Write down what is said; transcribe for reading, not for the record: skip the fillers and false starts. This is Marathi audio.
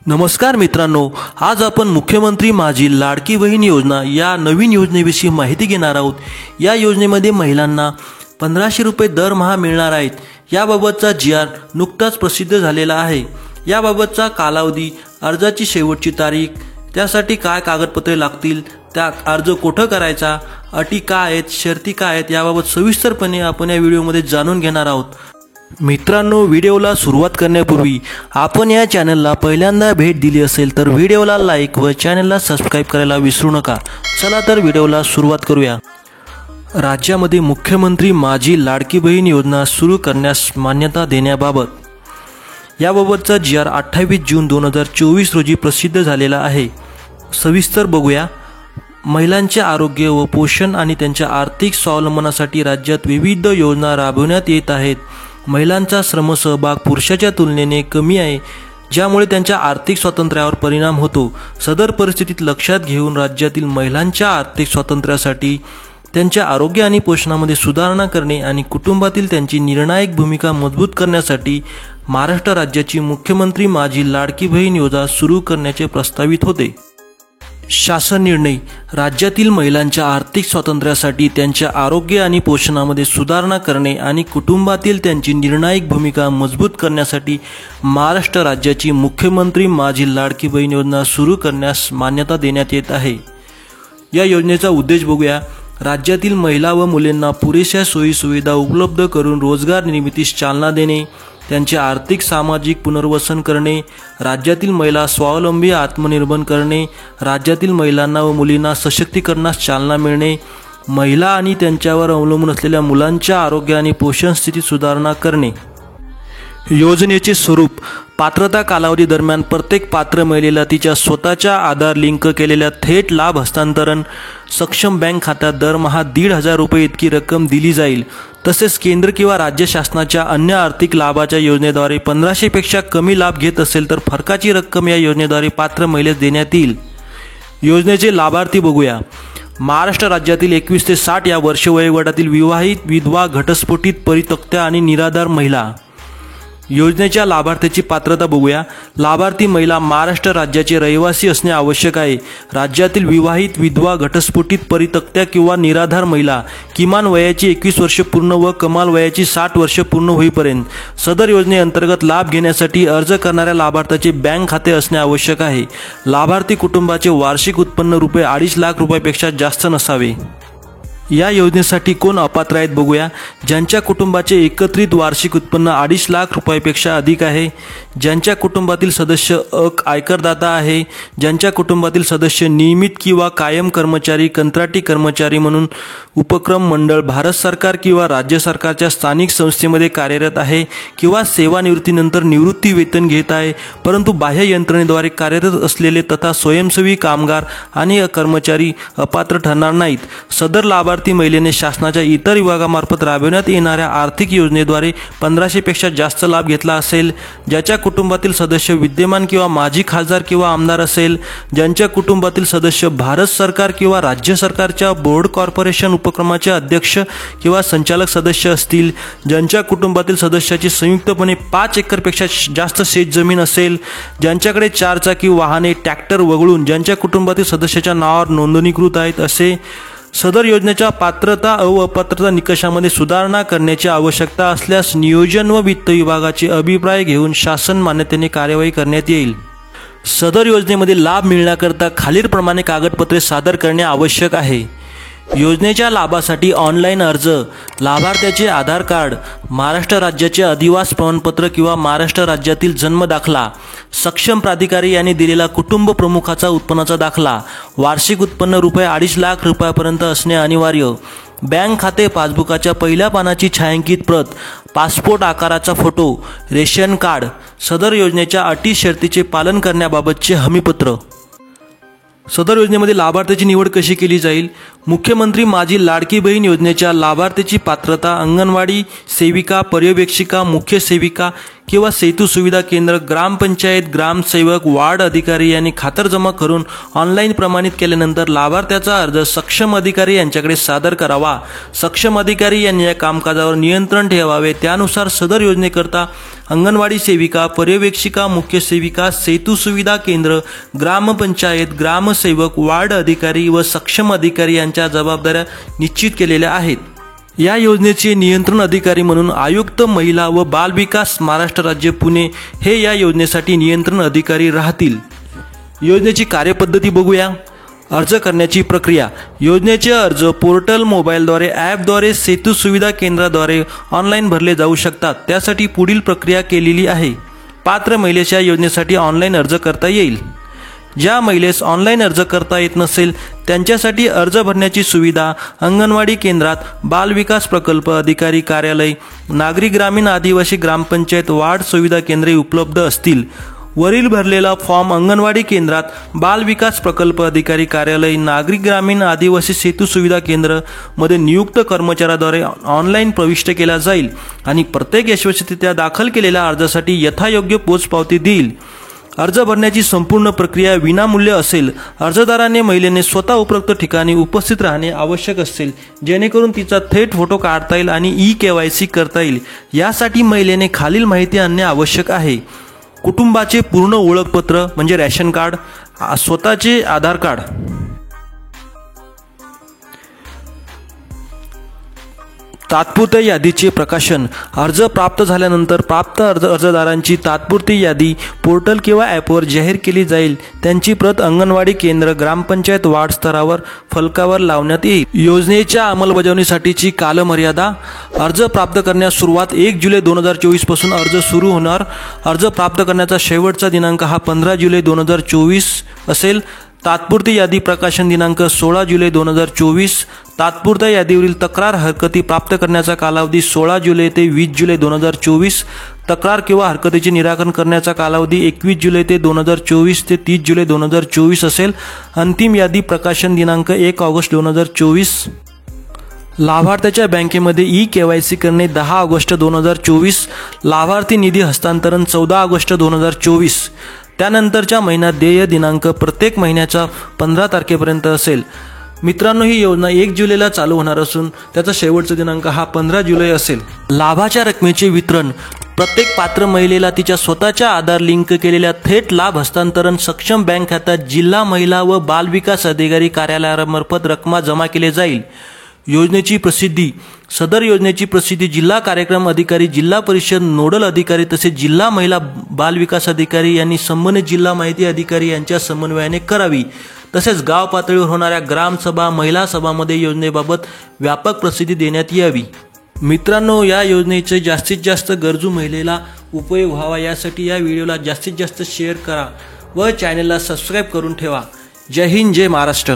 नमस्कार मित्रांनो, आज आपण मुख्यमंत्री माझी लाडकी बहीण योजना या नवीन योजनेविषयी माहिती घेणार आहोत। या योजनेमध्ये महिलांना 1500 रुपये दरमहा मिळणार आहेत। याबाबतचा जी.आर. नुकताच प्रसिद्ध झालेला आहे। याबाबतचा कालावधी, अर्जाची शेवटची तारीख, त्यासाठी काय कागदपत्रे लागतील, त्या अर्ज कुठं करायचा, अटी काय आहेत, शर्ती काय आहेत, याबाबत सविस्तरपणे आपण या व्हिडिओमध्ये जाणून घेणार आहोत। मित्रांनो, व्हिडिओला सुरुवात करण्यापूर्वी आपण या चॅनलला पहिल्यांदा भेट दिली असेल तर व्हिडिओला लाईक व चॅनलला सबस्क्राईब करायला विसरू नका। चला तर व्हिडिओला सुरुवात करूया। राज्यामध्ये मुख्यमंत्री माझी लाडकी बहीण योजना सुरू करण्यास मान्यता देण्याबाबत याबाबतचा जी.आर. 28 जून 2024 रोजी प्रसिद्ध झालेला आहे। सविस्तर बघूया। महिलांचे आरोग्य व पोषण आणि त्यांच्या आर्थिक स्वावलंबनासाठी राज्यात विविध योजना राबवण्यात येत आहेत। महिलांचा श्रमसहभाग पुरुषाच्या तुलनेने कमी आहे, ज्यामुळे त्यांच्या आर्थिक स्वातंत्र्यावर परिणाम होतो। सदर परिस्थितीत लक्षात घेऊन राज्यातील महिलांच्या आर्थिक स्वातंत्र्यासाठी, त्यांच्या आरोग्य आणि पोषणामध्ये सुधारणा करणे आणि कुटुंबातील त्यांची निर्णायक भूमिका मजबूत करण्यासाठी महाराष्ट्र राज्याची मुख्यमंत्री माझी लाडकी बहीण योजना सुरू करण्याचे प्रस्तावित होते। शासन निर्णय। राज्यातील महिलांच्या आर्थिक स्वातंत्र्यासाठी, त्यांच्या आरोग्य आणि पोषणामध्ये सुधारणा करणे आणि कुटुंबातील त्यांची निर्णायक भूमिका मजबूत करण्यासाठी महाराष्ट्र राज्याची मुख्यमंत्री माझी लाडकी बहीण योजना सुरू करण्यास मान्यता देण्यात येत आहे। या योजनेचा उद्देश बघूया। राज्यातील महिला व मुलींना पुरेशा सोयीसुविधा उपलब्ध करून रोजगार निर्मितीस चालना देणे, त्यांचे आर्थिक सामाजिक पुनर्वसन करणे, राज्यातील महिला स्वावलंबी आत्मनिर्भर करणे, राज्यातील महिलांना व मुलींना सशक्तीकरणास चालना मिळणे, महिला आणि त्यांच्यावर अवलंबून असलेल्या मुलांच्या आरोग्य आणि पोषण स्थितीत सुधारणा करणे। योजनेचे स्वरूप। पात्रता कालावधी दरम्यान प्रत्येक पात्र महिलेला तिच्या स्वतःच्या आधार लिंक केलेल्या थेट लाभ हस्तांतरण सक्षम बँक खात्यात दरमहा 1,500 रुपये इतकी रक्कम दिली जाईल। तसेच केंद्र किंवा राज्य शासनाच्या अन्य आर्थिक लाभाच्या योजनेद्वारे 1500 पेक्षा कमी लाभ घेत असेल तर फरकाची रक्कम या योजनेद्वारे पात्र महिलेस देण्यात येईल। योजनेचे लाभार्थी बघूया। महाराष्ट्र राज्यातील 21 ते 60 या वर्ष वयोगटातील विवाहित, विधवा, घटस्फोटित, परित्यक्त्या आणि निराधार महिला। योजनेच्या लाभार्थ्याची पात्रता बघूया। लाभार्थी महिला महाराष्ट्र राज्याचे रहिवासी असणे आवश्यक आहे। राज्यातील विवाहित, विधवा, घटस्फोटित, परित्यक्त्या किंवा निराधार महिला किमान वयाची 21 वर्ष पूर्ण व कमाल वयाची 60 वर्ष पूर्ण होईपर्यंत सदर योजनेअंतर्गत लाभ घेण्यासाठी अर्ज करणाऱ्या लाभार्थ्याचे बँक खाते असणे आवश्यक आहे। लाभार्थी कुटुंबाचे वार्षिक उत्पन्न ₹2.5 लाख रुपयापेक्षा जास्त नसावे। या योजनेसाठी कोण अपात्र आहेत बघूया। ज्यांच्या कुटुंबाचे एकत्रित वार्षिक उत्पन्न 2.5 लाख रुपयापेक्षा अधिक आहे, ज्यांच्या कुटुंबातील सदस्य आयकरदाता आहे, ज्यांच्या कुटुंबातील सदस्य नियमित किंवा कायम कर्मचारी, कंत्राटी कर्मचारी म्हणून उपक्रम मंडळ, भारत सरकार किंवा राज्य सरकारच्या स्थानिक संस्थेमध्ये कार्यरत आहे किंवा सेवानिवृत्तीनंतर निवृत्ती वेतन घेत आहे परंतु बाह्य यंत्रणेद्वारे कार्यरत असलेले तथा स्वयंसेवी कामगार आणि कर्मचारी अपात्र ठरणार नाहीत। सदर लाभार्थी महिलेने शासनाच्या इतर विभागामार्फत राबविण्यात येणाऱ्या आर्थिक योजनेद्वारे 1500 पेक्षा जास्त लाभ घेतला असेल, ज्याच्या कुटुंबातील सदस्य विद्यमान किंवा माजी खासदार किंवा आमदार असेल, ज्यांच्या कुटुंबातील सदस्य भारत सरकार किंवा राज्य सरकारच्या बोर्ड कॉर्पोरेशन उपक्रमाचे अध्यक्ष किंवा संचालक सदस्य असतील, ज्यांच्या कुटुंबातील सदस्याची संयुक्तपणे 5 एकरपेक्षा जास्त शेतजमीन असेल, ज्यांच्याकडे 4 चाकी वाहने, ट्रॅक्टर वगळून ज्यांच्या कुटुंबातील सदस्याच्या नावावर नोंदणीकृत आहेत असे। सदर योजनेच्या पात्रता व अपात्रता निकषामध्ये सुधारणा करण्याची आवश्यकता असल्यास नियोजन व वित्त विभागाचे अभिप्राय घेऊन शासन मान्यतेने कार्यवाही करण्यात येईल। सदर योजनेमध्ये लाभ मिळण्याकरता खालीलप्रमाणे कागदपत्रे सादर करणे आवश्यक आहे। योजनेच्या लाभासाठी ऑनलाईन अर्ज, लाभार्थ्याचे आधार कार्ड, महाराष्ट्र राज्याचे अधिवास प्रमाणपत्र किंवा महाराष्ट्र राज्यातील जन्म दाखला, सक्षम प्राधिकारी यांनी दिलेला कुटुंब प्रमुखाचा उत्पन्नाचा दाखला, वार्षिक उत्पन्न ₹2.5 लाख रुपयापर्यंत असणे अनिवार्य, बँक खाते पासबुकाच्या पहिल्या पानाची छायांकित प्रत, पासपोर्ट आकाराचा फोटो, रेशन कार्ड। सदर योजनेच्या अटी शर्तीचे पालन करण्याबाबतचे हमीपत्र। सदर योजनेमध्ये लाभार्थ्याची निवड कशी केली जाईल? मुख्यमंत्री माझी लाडकी बहीण योजनेच्या लाभार्थ्याची पात्रता अंगणवाडी सेविका, पर्यवेक्षिका, मुख्य सेविका किंवा सेतू सुविधा केंद्र, ग्रामपंचायत, ग्रामसेवक, वार्ड अधिकारी यांनी खातरजमा करून ऑनलाईन प्रमाणित केल्यानंतर लाभार्थ्याचा अर्ज सक्षम अधिकारी यांच्याकडे सादर करावा। सक्षम अधिकारी यांनी या कामकाजावर नियंत्रण ठेवावे। त्यानुसार सदर योजनेकरता अंगणवाडी सेविका, पर्यवेक्षिका, मुख्य सेविका, सेतू सुविधा केंद्र, ग्रामपंचायत, ग्रामसेवक, वार्ड अधिकारी व सक्षम अधिकारी यांच्या जबाबदाऱ्या निश्चित केलेल्या आहेत। या योजनेचे नियंत्रण अधिकारी म्हणून आयुक्त महिला व बाल विकास महाराष्ट्र राज्य पुणे हे या योजनेसाठी नियंत्रण अधिकारी राहतील। योजनेची कार्यपद्धती बघूया। अर्ज करण्याची प्रक्रिया। योजनेचे अर्ज पोर्टल, मोबाईलद्वारे, ॲपद्वारे, सेतू सुविधा केंद्राद्वारे ऑनलाईन भरले जाऊ शकतात। त्यासाठी पुढील प्रक्रिया केलेली आहे। पात्र महिलेस या योजनेसाठी ऑनलाईन अर्ज करता येईल। ज्या महिलेस ऑनलाईन अर्ज करता येत नसेल त्यांच्यासाठी अर्ज भरण्याची सुविधा अंगणवाडी केंद्रात, बाल विकास प्रकल्प अधिकारी कार्यालय, नागरी ग्रामीण आदिवासी ग्रामपंचायत, वार्ड सुविधा केंद्रे उपलब्ध असतील। वरील भरलेला फॉर्म अंगणवाडी केंद्रात, बाल विकास प्रकल्प अधिकारी कार्यालय, नागरी ग्रामीण आदिवासी सेतू सुविधा केंद्र मध्ये नियुक्त कर्मचाऱ्याद्वारे ऑनलाईन प्रविष्ट केला जाईल आणि प्रत्येक यशस्वीरित्या दाखल केलेल्या अर्जासाठी यथायोग्य पोचपावती देईल। अर्ज भरण्याची संपूर्ण प्रक्रिया विनामूल्य असेल। अर्जदाराने महिलेने स्वतः उपरोक्त ठिकाणी उपस्थित राहणे आवश्यक असेल, जेणेकरून तिचा थेट फोटो काढता येईल आणि ई-KYC करता येईल। यासाठी महिलेने खालील माहिती आणणे आवश्यक आहे। कुटुंबाचे पूर्ण ओळखपत्र म्हणजे रेशन कार्ड, स्वतःचे आधार कार्ड, तात्पुरत्या यादीचे प्रकाशन। अर्ज प्राप्त झाल्यानंतर प्राप्त अर्जदारांची तात्पुरती यादी पोर्टल किंवा ॲपवर जाहीर केली जाईल। त्यांची प्रत अंगणवाडी केंद्र, ग्रामपंचायत, वार्ड स्तरावर फलकावर लावण्यात येईल। योजनेच्या अंमलबजावणीसाठीची कालमर्यादा। अर्ज प्राप्त करण्यास सुरुवात 1 जुलै 2024 पासून अर्ज सुरू होणार। अर्ज प्राप्त करण्याचा शेवटचा दिनांक हा 15 जुलै 2024 असेल। तात्पुरती यादी प्रकाशन दिनांक 16 जुलै 2024। तात्पुरत्या यादीवरील तक्रार हरकती प्राप्त करण्याचा कालावधी 16 जुलै ते 20 जुलै 2024। तक्रार किंवा हरकतीचे निराकरण करण्याचा कालावधी 21 जुलै ते 2024 ते 30 जुलै 2024 असेल। अंतिम यादी प्रकाशन दिनांक 1 ऑगस्ट 2024। लाभार्थ्याच्या बँकेमध्ये ई-KYC करणे 10 ऑगस्ट 2024। लाभार्थी निधी हस्तांतरण 14 ऑगस्ट 2024। त्यानंतरच्या महिन्यात देय दिनांक प्रत्येक महिन्याच्या 15 तारखेपर्यंत असेल। मित्रांनो, ही योजना 1 जुलैला चालू होणार असून त्याचा शेवटचा दिनांक हा 15 जुलै असेल। लाभाच्या रकमेचे वितरण। प्रत्येक पात्र महिलेला तिच्या स्वतःच्या आधार लिंक केलेल्या थेट लाभ हस्तांतरण सक्षम बँक खात्यात जिल्हा महिला व बाल विकास अधिकारी कार्यालयामार्फत रक्कम जमा केली जाईल। योजनेची प्रसिद्धी। सदर योजनेची प्रसिद्धी जिल्हा कार्यक्रम अधिकारी, जिल्हा परिषद नोडल अधिकारी तसेच जिल्हा महिला बाल विकास अधिकारी यांनी संबंधित जिल्हा माहिती अधिकारी यांच्या समन्वयाने करावी। तसेच गाव पातळीवर होणाऱ्या ग्रामसभा, महिला सभामध्ये योजनेबाबत व्यापक प्रसिद्धी देण्यात यावी। मित्रांनो, या योजनेचे जास्तीत जास्त गरजू महिलेला उपयोग व्हावा यासाठी या व्हिडिओला जास्तीत जास्त शेअर करा व चॅनलला सबस्क्राईब करून ठेवा। जय हिंद, जय महाराष्ट्र।